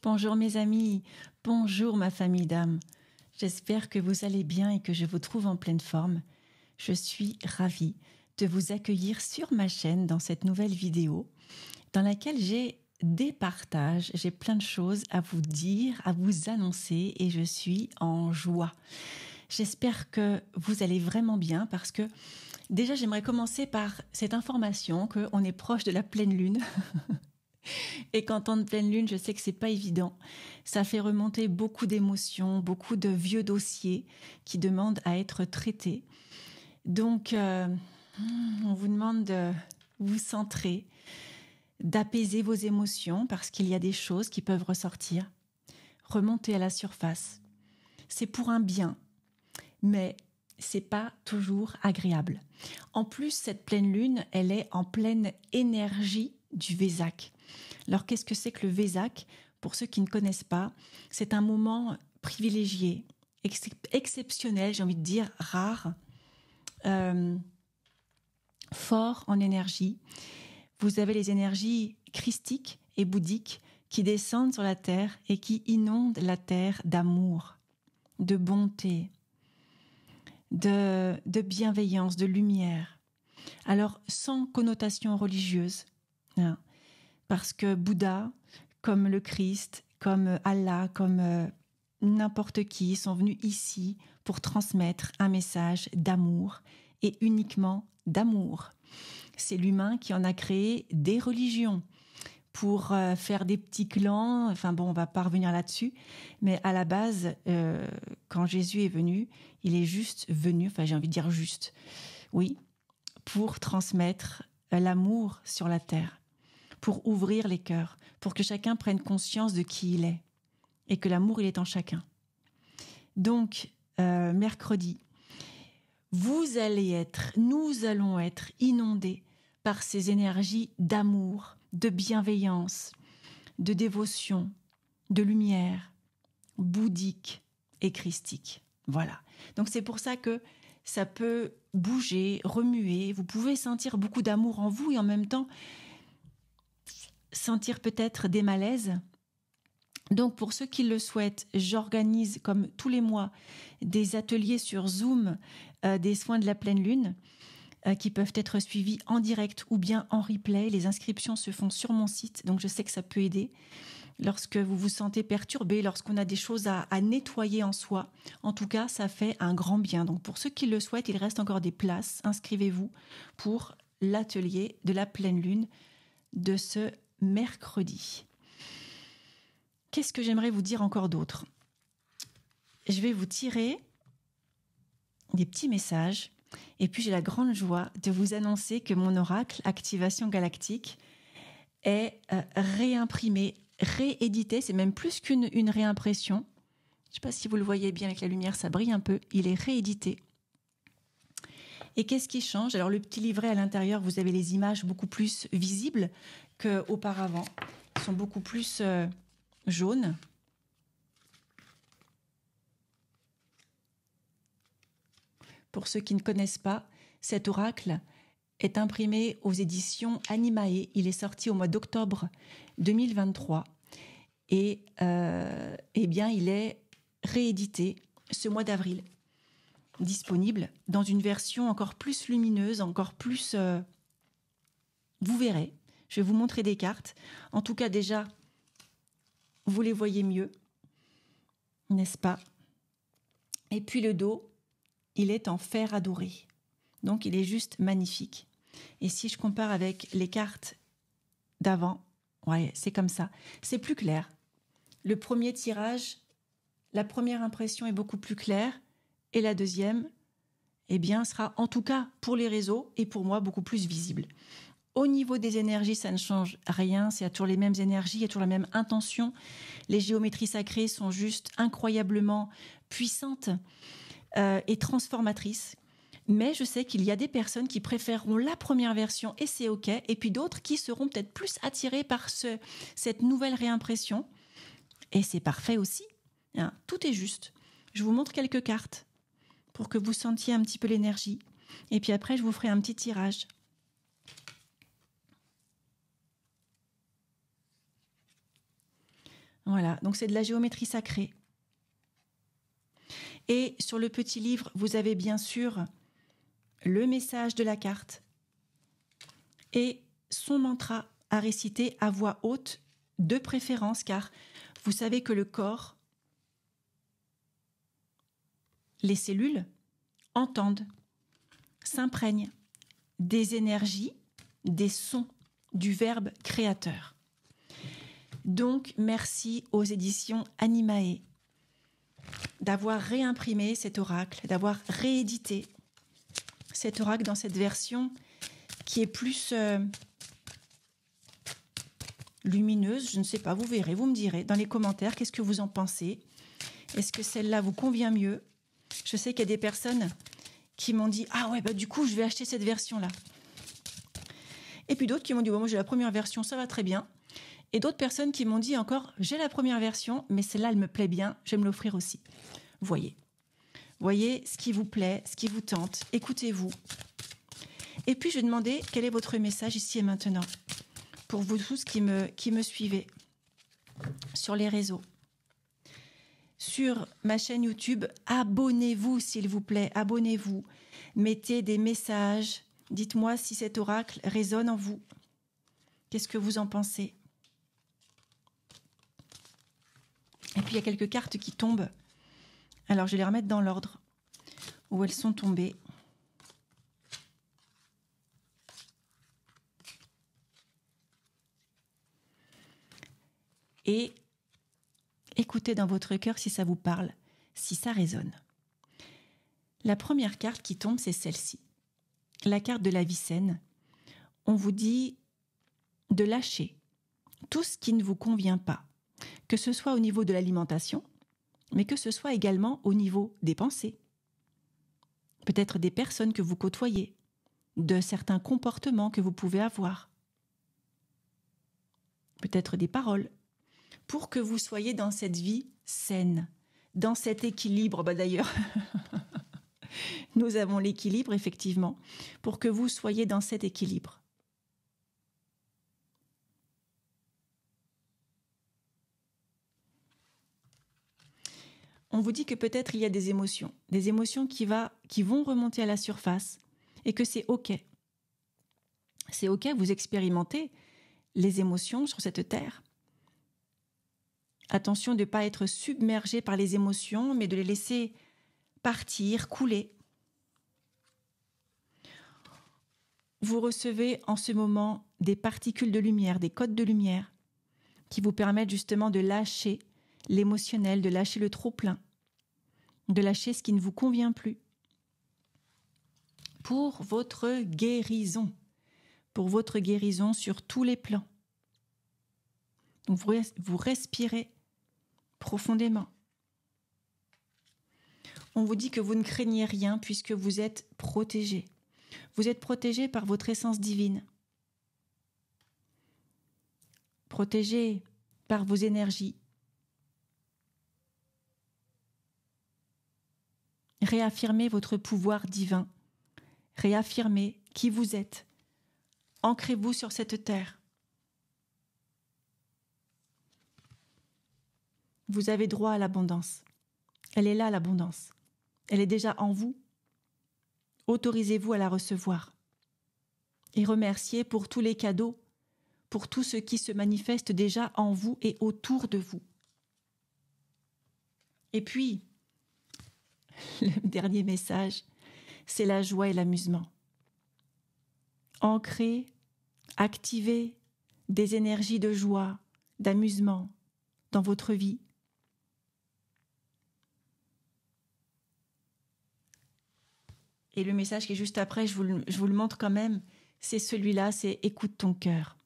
Bonjour mes amis, bonjour ma famille d'âme. J'espère que vous allez bien et que je vous trouve en pleine forme. Je suis ravie de vous accueillir sur ma chaîne dans cette nouvelle vidéo dans laquelle j'ai des partages, j'ai plein de choses à vous dire, à vous annoncer et je suis en joie. J'espère que vous allez vraiment bien parce que déjà j'aimerais commencer par cette information qu'on est proche de la pleine lune. Et qu'en temps de pleine lune, je sais que c'est pas évident. Ça fait remonter beaucoup d'émotions, beaucoup de vieux dossiers qui demandent à être traités. Donc, on vous demande de vous centrer, d'apaiser vos émotions parce qu'il y a des choses qui peuvent ressortir, remonter à la surface. C'est pour un bien, mais c'est pas toujours agréable. En plus, cette pleine lune, elle est en pleine énergie du Vésac. Alors, qu'est-ce que c'est que le Vésac? Pour ceux qui ne connaissent pas, c'est un moment privilégié, exceptionnel, j'ai envie de dire rare, fort en énergie. Vous avez les énergies christiques et bouddhiques qui descendent sur la terre et qui inondent la terre d'amour, de bonté, de bienveillance, de lumière. Alors, sans connotation religieuse, hein, parce que Bouddha, comme le Christ, comme Allah, comme n'importe qui, sont venus ici pour transmettre un message d'amour et uniquement d'amour. C'est l'humain qui en a créé des religions pour faire des petits clans. Enfin bon, on va pas revenir là-dessus. Mais à la base, quand Jésus est venu, il est juste venu, enfin j'ai envie de dire juste, oui, pour transmettre l'amour sur la terre, pour ouvrir les cœurs, pour que chacun prenne conscience de qui il est et que l'amour, il est en chacun. Donc, mercredi, nous allons être inondés par ces énergies d'amour, de bienveillance, de dévotion, de lumière, bouddhique et christique. Voilà. Donc, c'est pour ça que ça peut bouger, remuer. Vous pouvez sentir beaucoup d'amour en vous et en même temps sentir peut-être des malaises. Donc, pour ceux qui le souhaitent, j'organise, comme tous les mois, des ateliers sur Zoom, des soins de la pleine lune, qui peuvent être suivis en direct ou bien en replay. Les inscriptions se font sur mon site, donc je sais que ça peut aider. Lorsque vous vous sentez perturbé, lorsqu'on a des choses à nettoyer en soi, en tout cas, ça fait un grand bien. Donc, pour ceux qui le souhaitent, il reste encore des places. Inscrivez-vous pour l'atelier de la pleine lune de ce mercredi. Qu'est-ce que j'aimerais vous dire encore d'autre? Je vais vous tirer des petits messages et puis j'ai la grande joie de vous annoncer que mon oracle Activation Galactique est réimprimé, réédité. C'est même plus qu'une réimpression. Je ne sais pas si vous le voyez bien avec la lumière, ça brille un peu. Il est réédité. Et qu'est-ce qui change? Alors le petit livret à l'intérieur, vous avez les images beaucoup plus visibles qu'auparavant. Elles sont beaucoup plus jaunes. Pour ceux qui ne connaissent pas, cet oracle est imprimé aux éditions Animae. Il est sorti au mois d'octobre 2023. Et eh bien, il est réédité ce mois d'avril, disponible dans une version encore plus lumineuse, encore plus... vous verrez, je vais vous montrer des cartes. En tout cas, déjà, vous les voyez mieux, n'est-ce pas? Et puis le dos, il est en fer adoré. Donc, il est juste magnifique. Et si je compare avec les cartes d'avant, ouais, c'est comme ça. C'est plus clair. Le premier tirage, la première impression est beaucoup plus claire. Et la deuxième, eh bien, sera en tout cas pour les réseaux et pour moi beaucoup plus visible. Au niveau des énergies, ça ne change rien. C'est toujours les mêmes énergies, il y a toujours la même intention. Les géométries sacrées sont juste incroyablement puissantes et transformatrices. Mais je sais qu'il y a des personnes qui préféreront la première version et c'est OK. Et puis d'autres qui seront peut-être plus attirées par cette nouvelle réimpression. Et c'est parfait aussi. Hein, tout est juste. Je vous montre quelques cartes pour que vous sentiez un petit peu l'énergie. Et puis après, je vous ferai un petit tirage. Voilà, donc c'est de la géométrie sacrée. Et sur le petit livre, vous avez bien sûr le message de la carte et son mantra à réciter à voix haute, de préférence, car vous savez que le corps, les cellules, entendent, s'imprègnent des énergies, des sons du verbe créateur. Donc, merci aux éditions Animae d'avoir réimprimé cet oracle, d'avoir réédité cet oracle dans cette version qui est plus lumineuse, je ne sais pas, vous verrez, vous me direz dans les commentaires qu'est-ce que vous en pensez. Est-ce que celle-là vous convient mieux? Je sais qu'il y a des personnes qui m'ont dit « Ah ouais, bah du coup, je vais acheter cette version-là. » Et puis d'autres qui m'ont dit bon, « Moi, j'ai la première version, ça va très bien. » Et d'autres personnes qui m'ont dit encore « J'ai la première version, mais celle-là, elle me plaît bien, je vais me l'offrir aussi. » Voyez ce qui vous plaît, ce qui vous tente, écoutez-vous. Et puis, je demandais quel est votre message ici et maintenant pour vous tous qui me suivez sur les réseaux. Sur ma chaîne YouTube, abonnez-vous s'il vous plaît, abonnez-vous. Mettez des messages, dites-moi si cet oracle résonne en vous. Qu'est-ce que vous en pensez? Et puis il y a quelques cartes qui tombent. Alors je vais les remettre dans l'ordre où elles sont tombées. Et écoutez dans votre cœur si ça vous parle, si ça résonne. La première carte qui tombe, c'est celle-ci. La carte de la vie saine. On vous dit de lâcher tout ce qui ne vous convient pas, que ce soit au niveau de l'alimentation, mais que ce soit également au niveau des pensées, peut-être des personnes que vous côtoyez, de certains comportements que vous pouvez avoir, peut-être des paroles, pour que vous soyez dans cette vie saine, dans cet équilibre. D'ailleurs, nous avons l'équilibre, effectivement, pour que vous soyez dans cet équilibre. On vous dit que peut-être il y a des émotions qui vont remonter à la surface et que c'est OK. C'est OK, vous expérimentez les émotions sur cette terre. Attention de ne pas être submergé par les émotions, mais de les laisser partir, couler. Vous recevez en ce moment des particules de lumière, des codes de lumière, qui vous permettent justement de lâcher l'émotionnel, de lâcher le trop-plein, de lâcher ce qui ne vous convient plus. Pour votre guérison sur tous les plans. Donc vous respirez profondément. On vous dit que vous ne craignez rien puisque vous êtes protégé. Vous êtes protégé par votre essence divine. Protégé par vos énergies. Réaffirmez votre pouvoir divin. Réaffirmez qui vous êtes. Ancrez-vous sur cette terre. Vous avez droit à l'abondance. Elle est là, l'abondance. Elle est déjà en vous. Autorisez-vous à la recevoir. Et remerciez pour tous les cadeaux, pour tout ce qui se manifeste déjà en vous et autour de vous. Et puis, le dernier message, c'est la joie et l'amusement. Ancrez, activez des énergies de joie, d'amusement dans votre vie. Et le message qui est juste après, je vous le montre quand même, c'est celui-là, c'est « Écoute ton cœur ».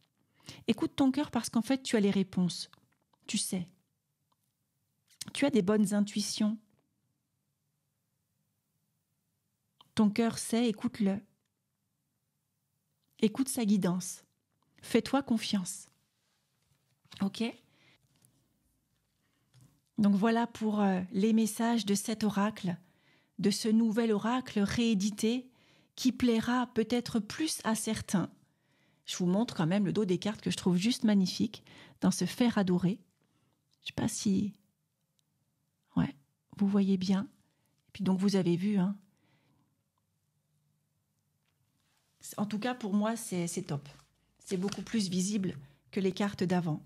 Écoute ton cœur parce qu'en fait, tu as les réponses. Tu sais. Tu as des bonnes intuitions. Ton cœur sait, écoute-le. Écoute sa guidance. Fais-toi confiance. Ok ? Donc voilà pour les messages de cet oracle, de ce nouvel oracle réédité qui plaira peut-être plus à certains. Je vous montre quand même le dos des cartes que je trouve juste magnifique dans ce fer adoré. Je ne sais pas si... Ouais, vous voyez bien. Et puis donc vous avez vu. Hein. En tout cas, pour moi, c'est top. C'est beaucoup plus visible que les cartes d'avant.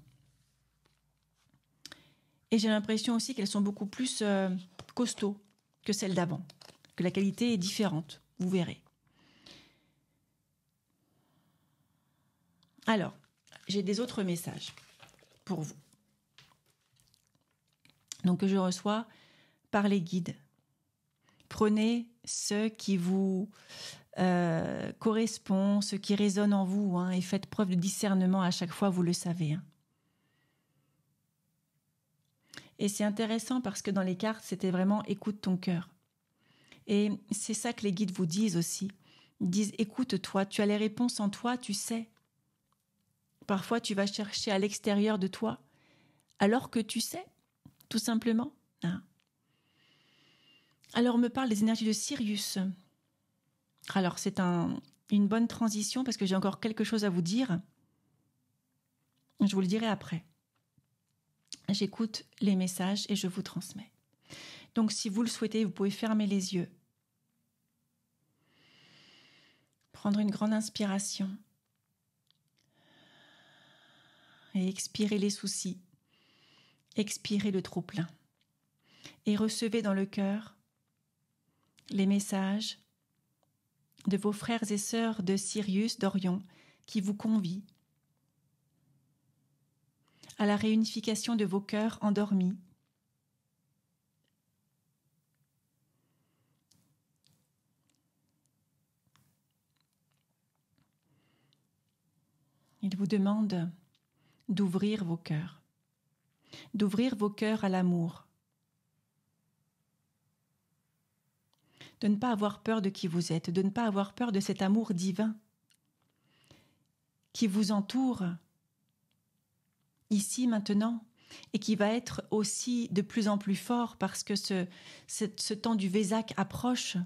Et j'ai l'impression aussi qu'elles sont beaucoup plus costauds que celles d'avant. Que la qualité est différente. Vous verrez. Alors, j'ai des autres messages pour vous. Donc, que je reçois par les guides. Prenez ce qui vous correspond, ce qui résonne en vous, hein, et faites preuve de discernement à chaque fois, vous le savez. Hein. Et c'est intéressant parce que dans les cartes, c'était vraiment « écoute ton cœur ». Et c'est ça que les guides vous disent aussi. Ils disent « écoute-toi, tu as les réponses en toi, tu sais ». Parfois, tu vas chercher à l'extérieur de toi, alors que tu sais, tout simplement. Hein. Alors, on me parle des énergies de Sirius. Alors, c'est une bonne transition parce que j'ai encore quelque chose à vous dire. Je vous le dirai après. J'écoute les messages et je vous transmets. Donc, si vous le souhaitez, vous pouvez fermer les yeux. Prendre une grande inspiration. Et expirer les soucis. Expirer le trop-plein. Et recevez dans le cœur les messages de vos frères et sœurs de Sirius, d'Orion, qui vous convient à la réunification de vos cœurs endormis. Il vous demande d'ouvrir vos cœurs à l'amour, de ne pas avoir peur de qui vous êtes, de ne pas avoir peur de cet amour divin qui vous entoure ici, maintenant, et qui va être aussi de plus en plus fort parce que ce temps du Vésac approche.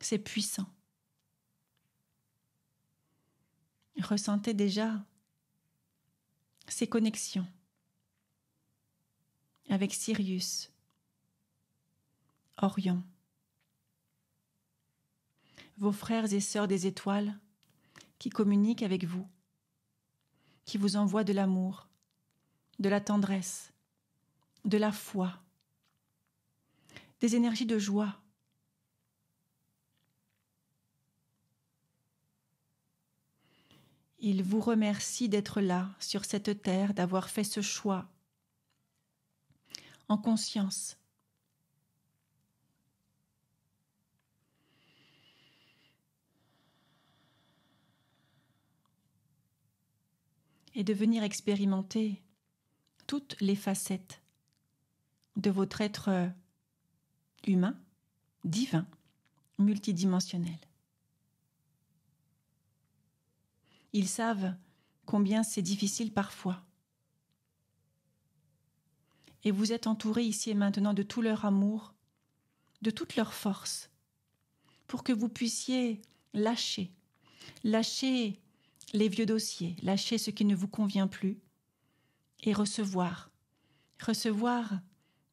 C'est puissant. Ressentez déjà ces connexions avec Sirius, Orion, vos frères et sœurs des étoiles qui communiquent avec vous, qui vous envoient de l'amour, de la tendresse, de la foi, des énergies de joie. Il vous remercie d'être là, sur cette terre, d'avoir fait ce choix en conscience. Et de venir expérimenter toutes les facettes de votre être humain, divin, multidimensionnel. Ils savent combien c'est difficile parfois. Et vous êtes entourés ici et maintenant de tout leur amour, de toute leur force, pour que vous puissiez lâcher les vieux dossiers, lâcher ce qui ne vous convient plus et recevoir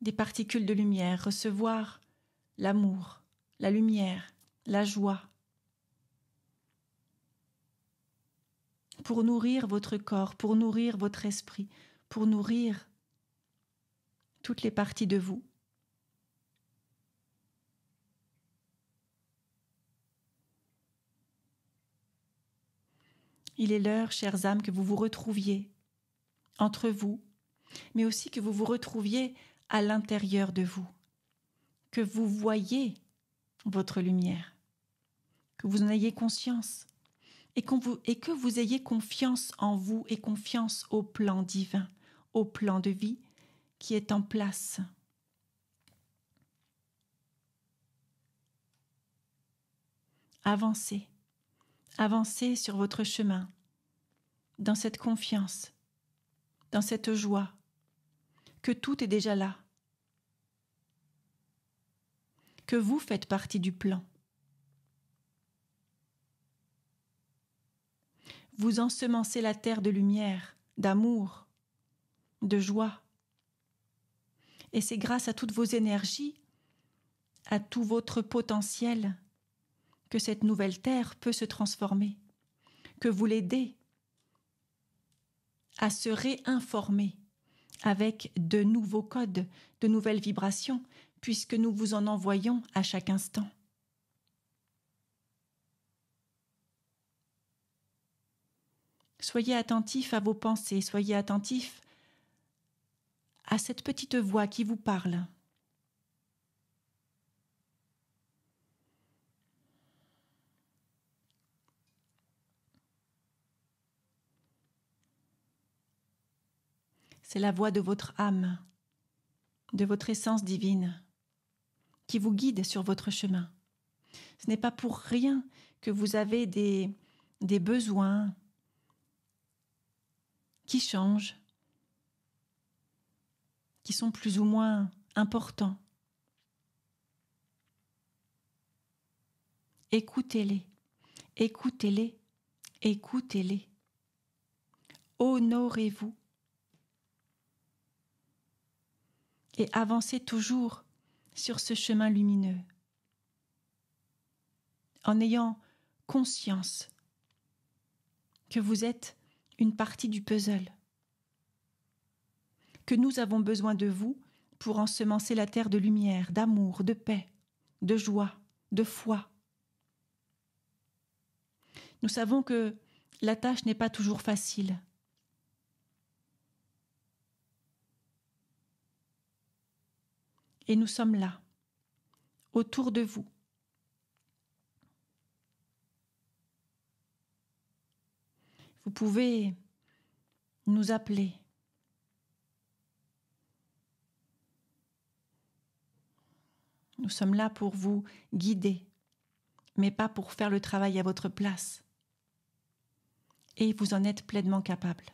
des particules de lumière, recevoir l'amour, la lumière, la joie, pour nourrir votre corps, pour nourrir votre esprit, pour nourrir toutes les parties de vous. Il est l'heure, chères âmes, que vous vous retrouviez entre vous, mais aussi que vous vous retrouviez à l'intérieur de vous, que vous voyiez votre lumière, que vous en ayez conscience et que vous ayez confiance en vous et confiance au plan divin, au plan de vie qui est en place. Avancez sur votre chemin, dans cette confiance, dans cette joie, que tout est déjà là, que vous faites partie du plan. Vous ensemencez la terre de lumière, d'amour, de joie. Et c'est grâce à toutes vos énergies, à tout votre potentiel, que cette nouvelle terre peut se transformer, que vous l'aidez à se réinformer avec de nouveaux codes, de nouvelles vibrations, puisque nous vous en envoyons à chaque instant. Soyez attentifs à vos pensées, soyez attentifs à cette petite voix qui vous parle. C'est la voix de votre âme, de votre essence divine, qui vous guide sur votre chemin. Ce n'est pas pour rien que vous avez des besoins qui changent, qui sont plus ou moins importants. Écoutez-les, écoutez-les, écoutez-les. Honorez-vous et avancez toujours sur ce chemin lumineux en ayant conscience que vous êtes une partie du puzzle, que nous avons besoin de vous pour ensemencer la terre de lumière, d'amour, de paix, de joie, de foi. Nous savons que la tâche n'est pas toujours facile. Et nous sommes là, autour de vous. Vous pouvez nous appeler. Nous sommes là pour vous guider, mais pas pour faire le travail à votre place. Et vous en êtes pleinement capable.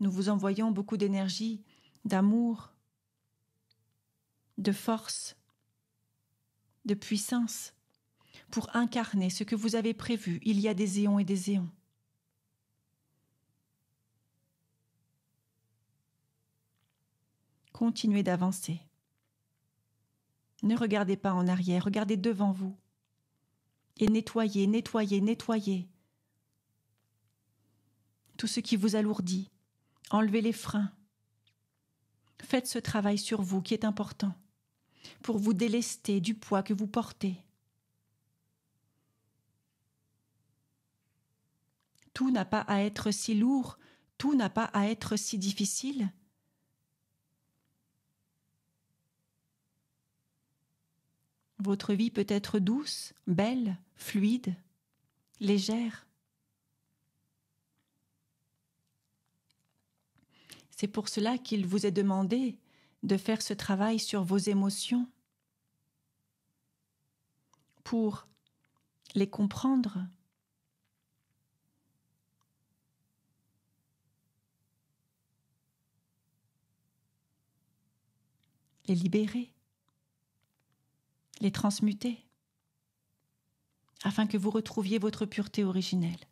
Nous vous envoyons beaucoup d'énergie, d'amour, de force, de puissance, pour incarner ce que vous avez prévu il y a des éons et des éons. Continuez d'avancer. Ne regardez pas en arrière, regardez devant vous. Et nettoyez, nettoyez, nettoyez tout ce qui vous alourdit. Enlevez les freins. Faites ce travail sur vous qui est important pour vous délester du poids que vous portez. Tout n'a pas à être si lourd, tout n'a pas à être si difficile. Votre vie peut être douce, belle, fluide, légère. C'est pour cela qu'il vous est demandé de faire ce travail sur vos émotions pour les comprendre, les libérer, les transmuter, afin que vous retrouviez votre pureté originelle.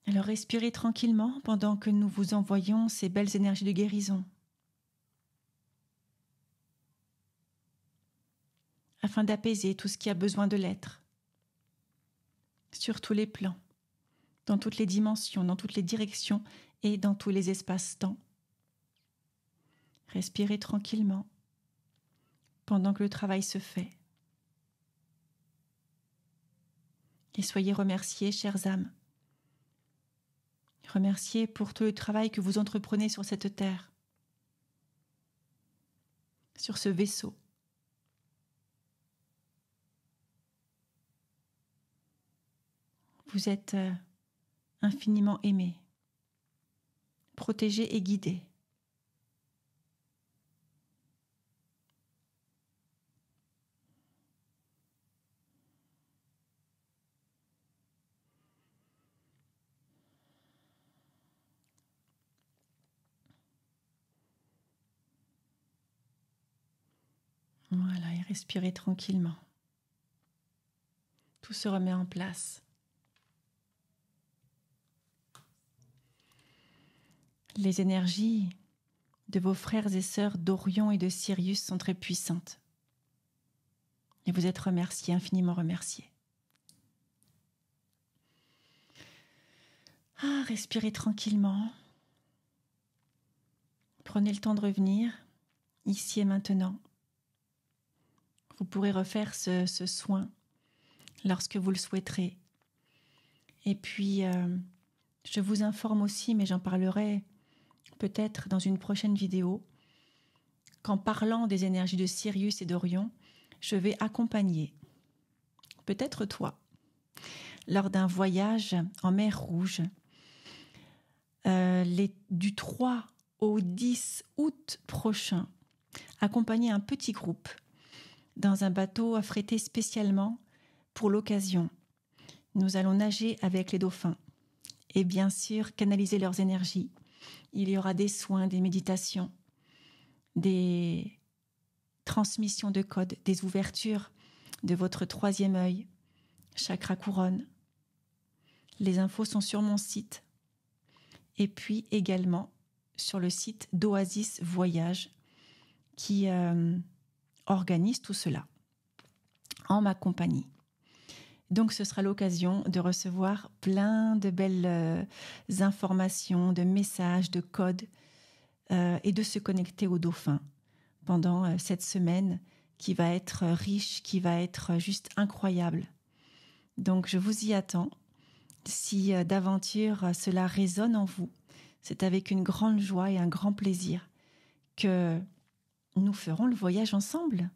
Alors respirez tranquillement pendant que nous vous envoyons ces belles énergies de guérison, afin d'apaiser tout ce qui a besoin de l'être, sur tous les plans, dans toutes les dimensions, dans toutes les directions et dans tous les espaces-temps. Respirez tranquillement pendant que le travail se fait. Et soyez remerciés, chères âmes. Remerciez pour tout le travail que vous entreprenez sur cette terre, sur ce vaisseau. Vous êtes infiniment aimés, protégés et guidés. Voilà, et respirez tranquillement. Tout se remet en place. Les énergies de vos frères et sœurs d'Orion et de Sirius sont très puissantes. Et vous êtes remerciés, infiniment remerciés. Respirez tranquillement. Prenez le temps de revenir, ici et maintenant. Vous pourrez refaire ce soin lorsque vous le souhaiterez. Et puis, je vous informe aussi, mais j'en parlerai peut-être dans une prochaine vidéo, qu'en parlant des énergies de Sirius et d'Orion, je vais accompagner, peut-être toi, lors d'un voyage en mer Rouge, du 3 au 10 août prochain, accompagner un petit groupe dans un bateau affrété spécialement pour l'occasion. Nous allons nager avec les dauphins et bien sûr canaliser leurs énergies. Il y aura des soins, des méditations, des transmissions de codes, des ouvertures de votre troisième œil, chakra couronne. Les infos sont sur mon site et puis également sur le site d'Oasis Voyage qui organise tout cela en ma compagnie. Donc ce sera l'occasion de recevoir plein de belles informations, de messages, de codes et de se connecter aux dauphins pendant cette semaine qui va être riche, qui va être juste incroyable. Donc je vous y attends. Si d'aventure cela résonne en vous, c'est avec une grande joie et un grand plaisir que nous ferons le voyage ensemble.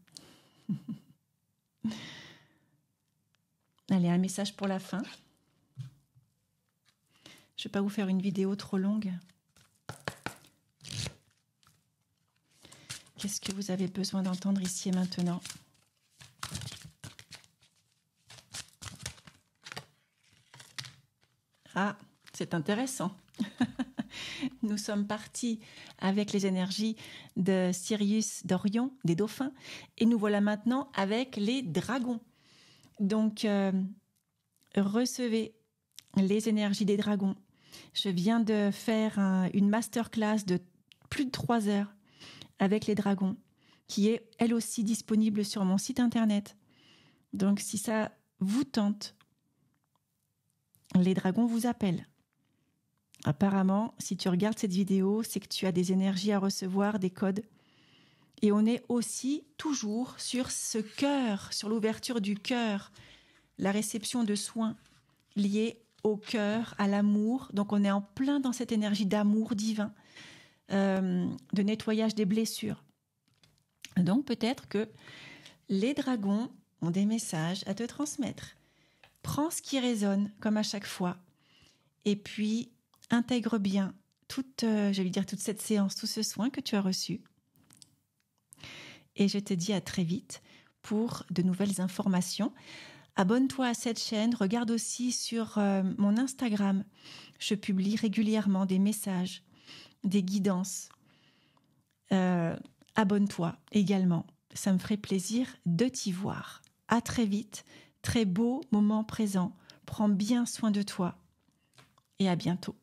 Allez, un message pour la fin. Je ne vais pas vous faire une vidéo trop longue. Qu'est-ce que vous avez besoin d'entendre ici et maintenant ? Ah, c'est intéressant. Nous sommes partis avec les énergies de Sirius, d'Orion, des dauphins, et nous voilà maintenant avec les dragons. Donc, recevez les énergies des dragons. Je viens de faire une masterclass de plus de 3 heures avec les dragons, qui est elle aussi disponible sur mon site internet. Donc, si ça vous tente, les dragons vous appellent. Apparemment, si tu regardes cette vidéo, c'est que tu as des énergies à recevoir, des codes. Et on est aussi toujours sur ce cœur, sur l'ouverture du cœur, la réception de soins liés au cœur, à l'amour. Donc on est en plein dans cette énergie d'amour divin, de nettoyage des blessures. Donc peut-être que les dragons ont des messages à te transmettre. Prends ce qui résonne, comme à chaque fois, et puis intègre bien toute cette séance, tout ce soin que tu as reçu. Et je te dis à très vite pour de nouvelles informations. Abonne-toi à cette chaîne, regarde aussi sur mon Instagram. Je publie régulièrement des messages, des guidances. Abonne-toi également, ça me ferait plaisir de t'y voir. À très vite, très beau moment présent. Prends bien soin de toi et à bientôt.